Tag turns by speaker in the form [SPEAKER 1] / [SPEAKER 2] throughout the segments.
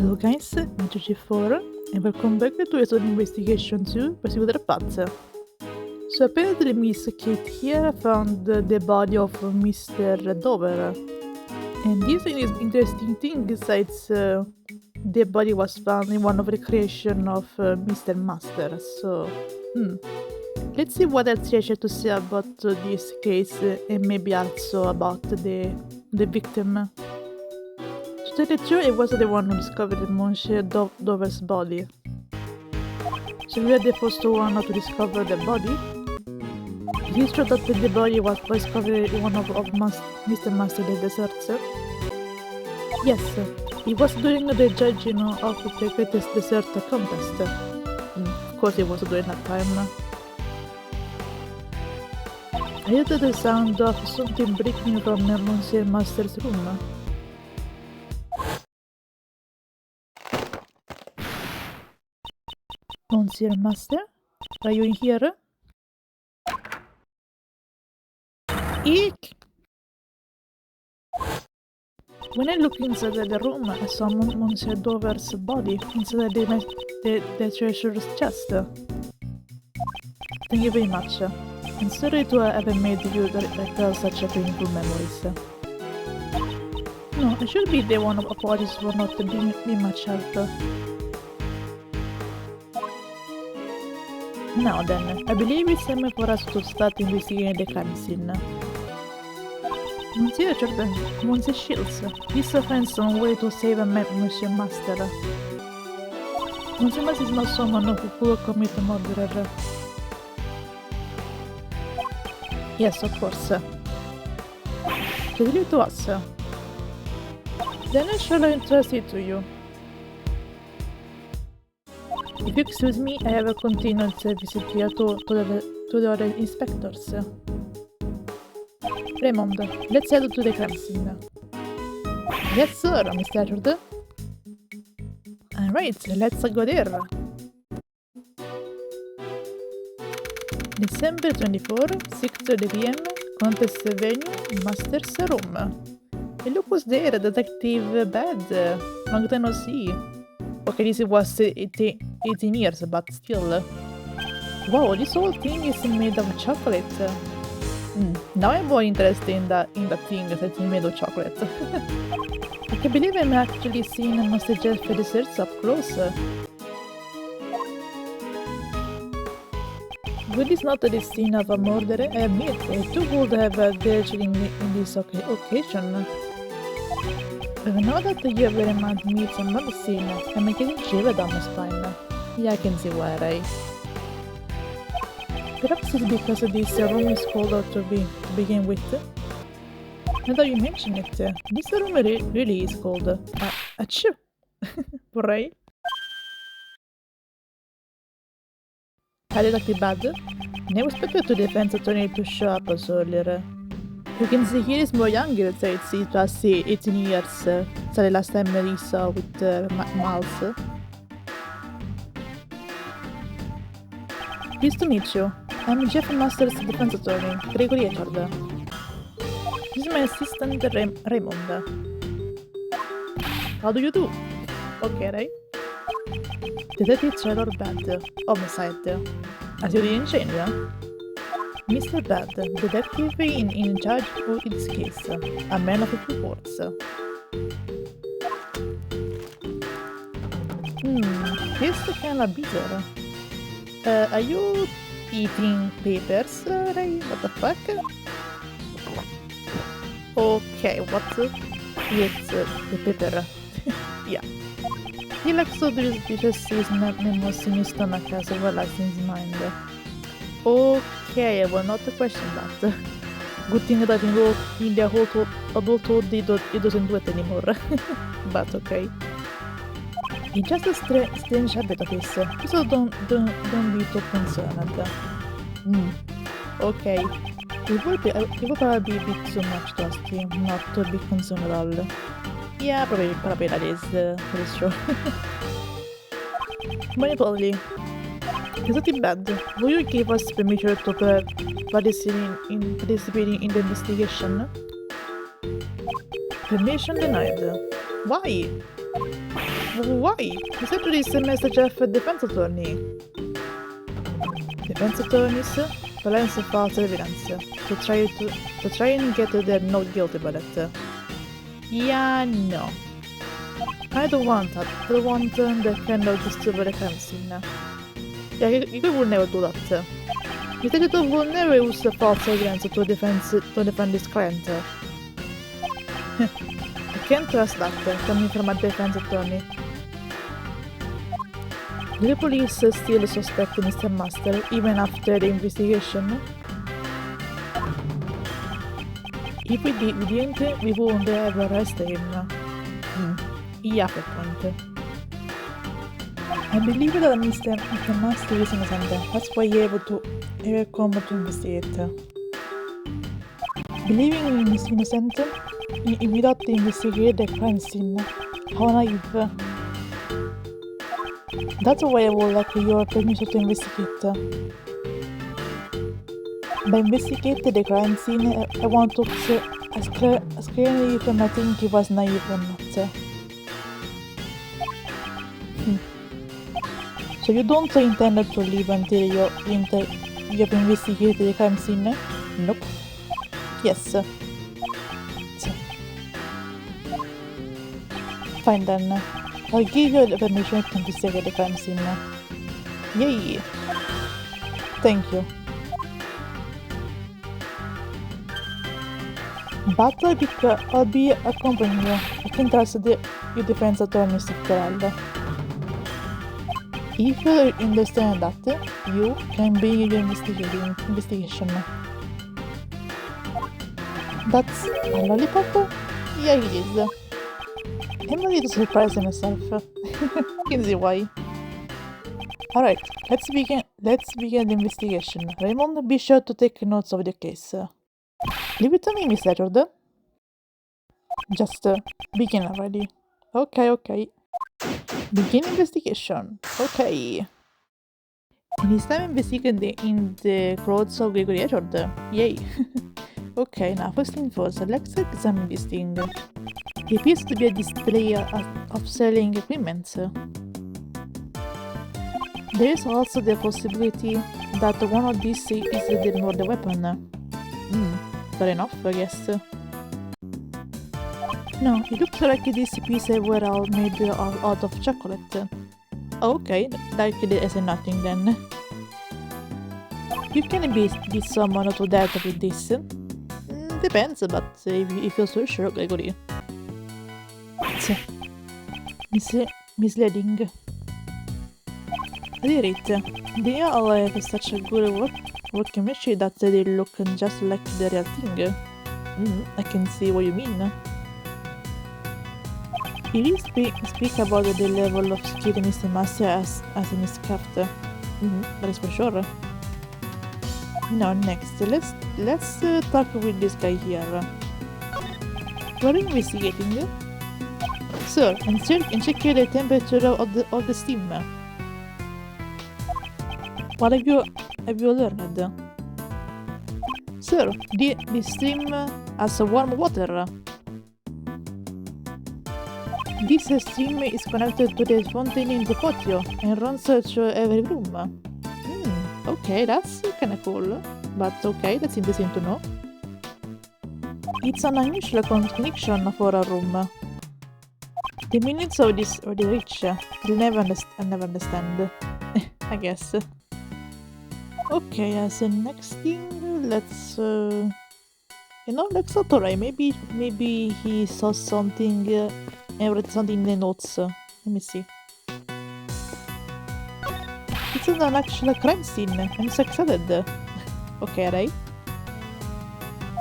[SPEAKER 1] Hello guys, I'm GG4 and welcome back to Return Investigation 2 Pursuit of the Path. So apparently Miss Kate here found the body of Mr. Dover. And this is interesting thing besides the body was found in one of the creation of Mr. Master. So, let's see what else he has to say about this case and maybe also about the victim. To tell the truth, it wasn't the one who discovered Monsieur Dover's body. So we are the first one to discover the body. It is true that the body was discovered in one of Mr. Master the desserts. Yes, it was during the judging of the greatest dessert contest. Of course it was during that time. I heard the sound of something breaking from Monsieur Master's room. Monsieur Master, are you in here? Eek! When I looked inside the room, I saw Monsieur Dover's body inside the treasurer's chest. Thank you very much. I'm sorry to have made you recall such a painful memories. No, I should be the one of apologies for not being much help. Now then, I believe it's time for us to start investigating the crime scene. Monsieur Jordan, Monsieur Shields, this finds some way to save Monsieur Master. Monsieur Master is not someone who could commit a murder. Yes, of course. Tell it to us. Then I shall entrust it to you. If you excuse me, I have a continued visit here to the other inspectors. Raymond, let's head to the crime scene. Yes, sir, Mr. Edward. Alright, let's go there. December 24, 6:30 p.m., Contest Venue, Master's Room. And look who's there, Detective Bad. Long time no see. Okay, this was 18 years, but still. Wow, this whole thing is made of chocolate. Now I'm more interested in that thing that's made of chocolate. I can't believe I'm actually seeing Master Jeff desserts up close. When it's not the scene of a murder, I admit, it too would have dared in this occasion. But now that you have very much meet some medicine, I'm getting shiver down my spine. Yeah, I can see why, right? Perhaps it's because this room is colder to begin with. Now that you mention it, this room really is cold. Achoo! Right? Hi, Detective Bad. Never expected the defense attorney to show up so earlier. You can see he is more younger, so it was 18 years, so the last time we saw with Miles. Pleased to meet you. I'm Jeff Master's defense attorney, Gregory Edward. This is my assistant, Raymond. How do you do? Okay, right? Detective Trevor Bad, homicide. As you didn't change, huh? Mr. Bad, detective in charge of this case, a man of few words. This kinda bizarre. Are you eating papers, Ray? What the fuck? Okay, what? It's the paper. Yeah. He likes to just his memos in his stomach as well as in his mind. Okay, I will not question that. Good thing that in the whole adulthood he doesn't do it anymore. But okay. It's just a strange habit of his, so don't be too concerned. Okay. It will probably be a bit too much to ask him not to be concerned at all. Yeah, probably that is true. More importantly, is it bad? Will you give us permission to participate in the investigation? Permission denied. Why? Why? You said this message of defense attorney. Defense attorneys balance false evidence to try and get their not guilty verdict. Yeah, no. I don't want that. I don't want that kind of disturb the crime scene. Yeah, you will never do that. The detective will never use false evidence to defend his client. I can't trust that coming from a defense attorney. Do the police still suspect Mr. Master even after the investigation? If we didn't, we wouldn't ever arrest him. Yeah, fair point. I believe that Mr. Master is innocent. That's why he able come to investigate. Believing he is innocent, without investigate the crime scene. How naive. That's why I would like your permission to investigate. By investigating the crime scene, I want to screen if I think he was naive or not. So you don't intend to leave until you have investigated the crime scene? Nope. Yes. Fine then. I'll give you the permission to investigate the crime scene. Yay! Thank you. But I'll be accompanying you. I can trust your defense attorney after all. If you understand that, you can begin your investigation. That's a lollipop? Yeah, it is. I'm a little surprised myself. Can see why. Alright, let's begin the investigation. Raymond, be sure to take notes of the case. Leave it to me, Mr. Jordan. Just begin already. Okay. Begin investigation. Okay. It is time investigating in the clothes of Gregory Edward. Yay. Okay, now first thing first, let's examine this thing. It appears to be a display of selling equipment. There is also the possibility that one of these is the murder weapon. Fair enough, I guess. No, it looks like these pieces were all made out of chocolate. Okay, like there's nothing then. You can beat someone to death with this. Depends, but if you're so sure, Gregory. Misleading. At any rate, they all have such a good workmanship that they look just like the real thing. I can see what you mean. It really speak about the level of skill Mr. Master has in his craft. That is for sure. Now next, let's talk with this guy here. What are you investigating? Sir, and check the temperature of the steam. What have you learned? Sir, the stream has warm water. This stream is connected to the fountain in the patio and runs through every room. Okay, that's kinda cool. But okay, that's interesting to know. It's an unusual connection for a room. The meanings of this are the rich. I'll never understand. I guess. Okay, as the next thing, let's let's not try. Maybe he saw something and wrote something in the notes. Let me see. It's an actual crime scene. I'm so excited. Okay, right?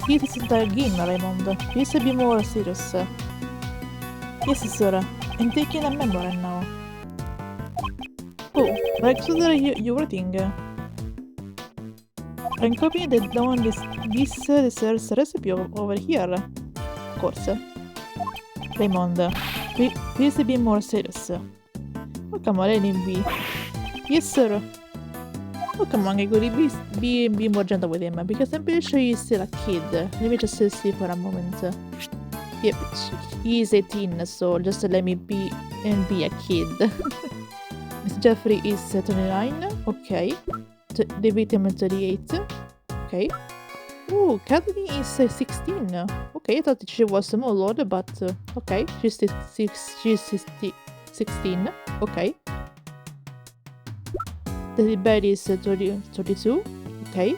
[SPEAKER 1] This isn't a game, Raymond. Please be more serious. Yes, sir. I'm taking a memory now. Oh, like so that you're writing. I'm copying this dessert's recipe over here. Of course. Raymond, please be more serious. Oh, come on, let him be. Yes, sir. Oh, come on, Gregory, be more gentle with him, because I'm pretty sure he's still a kid. Let me just see for a moment. Yep, he is 18, so just let me be and be a kid. Mr. Jeffrey is 29, okay. The victim is 38, okay. Ooh, Kathleen is 16. Okay, I thought she was more older, but okay, she's 16, okay. The bed is 32, okay.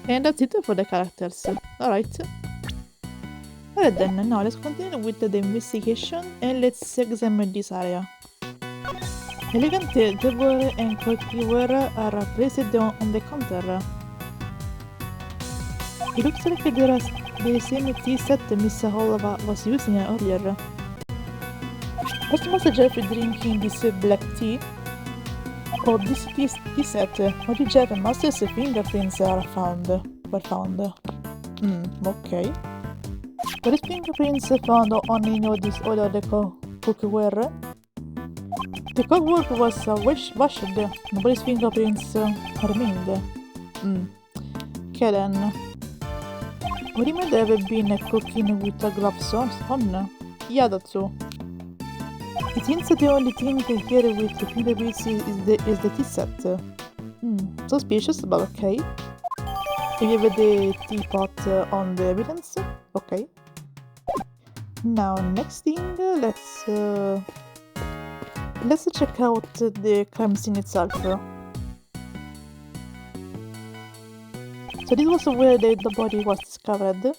[SPEAKER 1] And that's it for the characters. Alright. Alright then, now let's continue with the investigation and let's examine this area. Elegant table and cookware are placed on the counter. It looks like there are the same tea set Miss Hall was using earlier. Was Master Jeffrey drinking this black tea? Or this tea set? Or did Jeff and Master's fingerprints were found? Okay. Were his fingerprints found on any of this other cookware? The cookwork was washed. Nobody's fingerprints remained. Okay then. Would he might have been cooking with gloves on? Yeah, that's so. It seems that the only thing here with the fingerprints is the tea set. Suspicious, but okay. If you have the teapot on the evidence, okay. Now, next thing, let's check out the crime scene itself. So this was where the body was discovered.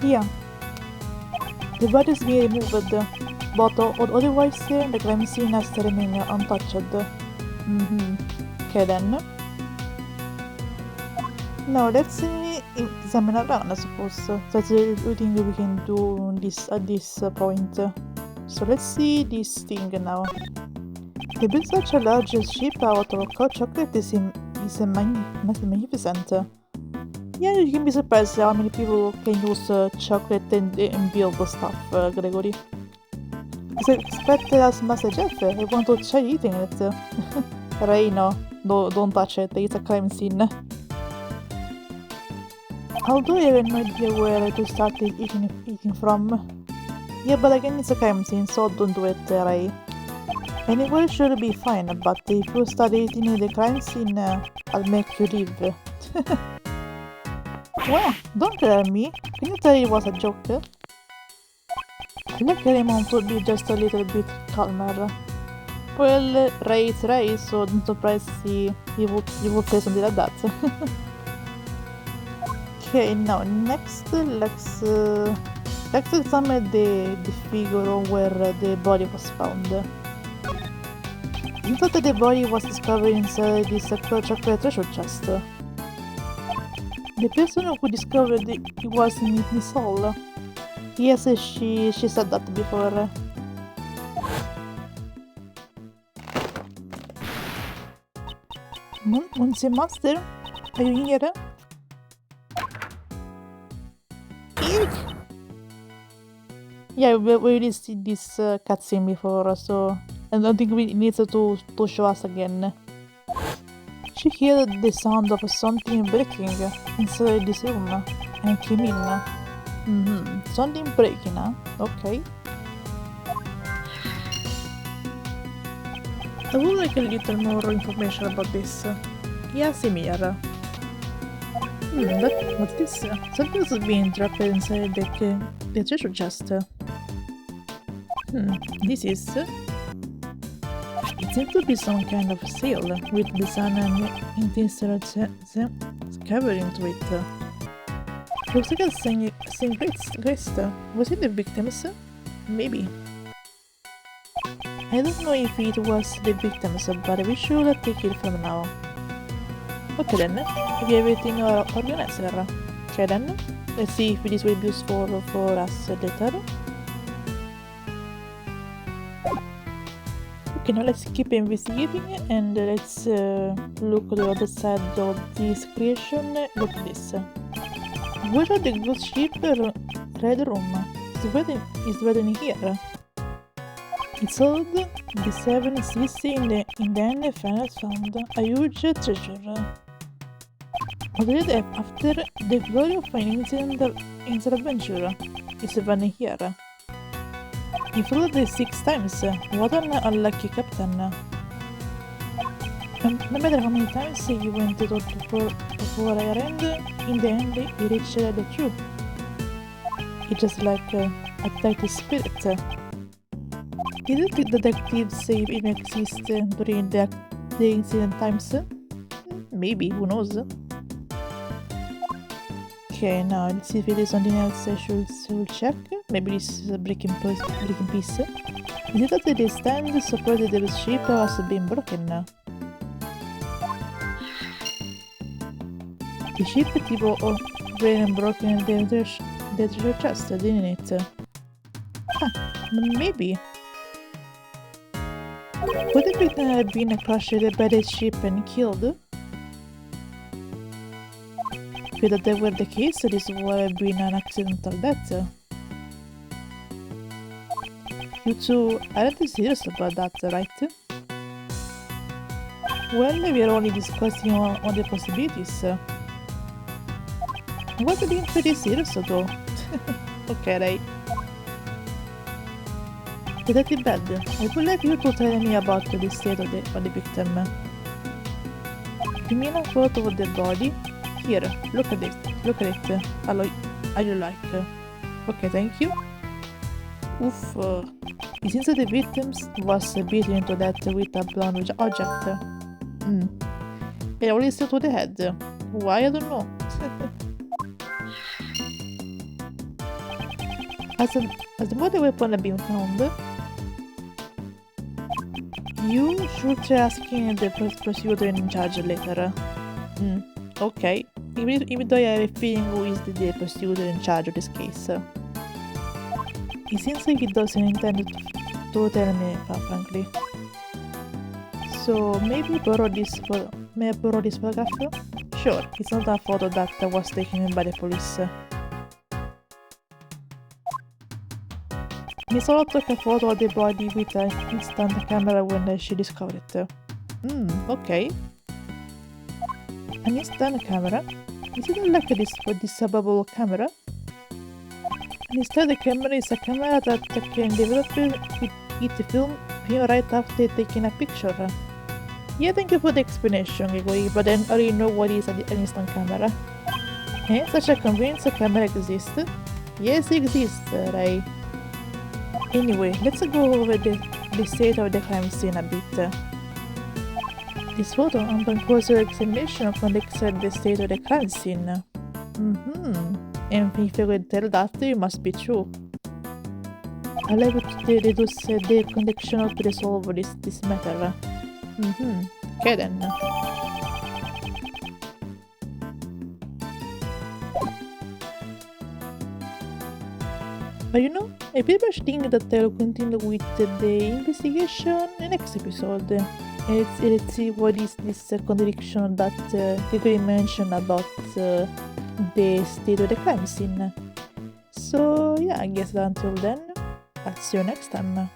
[SPEAKER 1] Yeah. The body is being removed, but otherwise the crime scene has to remain untouched. Okay then. Now let's examine around, I suppose. That's everything we can do at this point. So let's see this thing now. To build such a large ship out of cold chocolate is magnificent. Yeah, you can be surprised how many people can use chocolate and build stuff, Gregory. Expect as Master Jeff, I want to try eating it. Ray, no, don't touch it, it's a crime scene. Although I have no idea where to start eating from. Yeah, but again it's a crime scene, so don't do it, Ray. Anywhere should be fine, but if you start eating in the crime scene, I'll make you leave. Well, don't tell me. Can you tell it was a joke? I like Raymond to be just a little bit calmer. Well, Ray is Ray, so don't surprise he would say something like that. Okay, now next let's examine the figure where the body was found. In fact, the body was discovered inside this chocolate treasure chest. The person who discovered it was Miss Hall. Yes, she said that before. Monsieur Master, are you here? Eek! Yeah, we already see this cutscene before, so I don't think we need to show us again. She heard the sound of something breaking inside this room and came in. Something breaking, huh? Okay. I would like a little more information about this. Yeah, same here. What's this? Something has been trapped inside the treasure chest. This is... It seems to be some kind of seal with the sun and intenser covering into it. Looks like a Saint Crest. Was it the victims? Maybe. I don't know if it was the victims, but we should take it from now. Okay then, we have everything organized. Okay then, let's see if this will be useful for us later. Okay, now let's keep investigating and let's look at the other side of this creation. Look at this. Where are the ghost ship red room? Is written here. It's old. The 7 seas in the end finally found a huge treasure. After the glory of an instant adventure is written here. You followed this 6 times. What an unlucky captain. No matter how many times you went to before I end, in the end you reached the truth. It's just like a detective spirit. Didn't the detective say it exists during the incident times? Maybe, who knows? Okay, now let's see if it is something else I should check. Maybe this is a breaking piece. Is it that the stand supported the ship has been broken? The ship tipo brain broken the treasure chest, didn't it? Maybe. Could it have been crushed by the ship and killed? If that were the case, this would have been an accidental death. You two aren't serious about that, right? Well, we are only discussing on the possibilities. What being pretty serious though? Okay, right. Detective Bed, I would like you to tell me about the state of the victim. You mean a photo of the body? Here, look at it. I like. Okay, thank you. Oof. It seems that the victim was beaten to death with a blunt object. It only still to the head. Why? I don't know. Has the body weapon been found? You should try asking the prosecutor in charge later. Okay. Even though I have a feeling who is the prosecutor in charge of this case. It seems like he doesn't intend to tell me, frankly. So maybe borrow this may I borrow this photograph? Sure, it's not a photo that was taken by the police. Miss Olo took a photo of the body with an instant camera when she discovered it. Okay. An instant camera? Is it like this disable camera? Instead, the camera is a camera that can develop it film right after taking a picture. Yeah, thank you for the explanation, Gregory, but then I already know what is an instant camera. Such a convenience camera exists? Yes, it exists, right? Anyway, let's go over the state of the crime scene a bit. This photo upon closer examination connects the state of the crime scene. And if you could tell that, it must be true. I'll able to deduce the connection to resolve this matter. Okay then. But you know, I pretty much think that I'll continue with the investigation in next episode. Let's see what is this contradiction that Gregory mentioned about the state of the crime scene. So yeah, I guess that until then, I'll see you next time.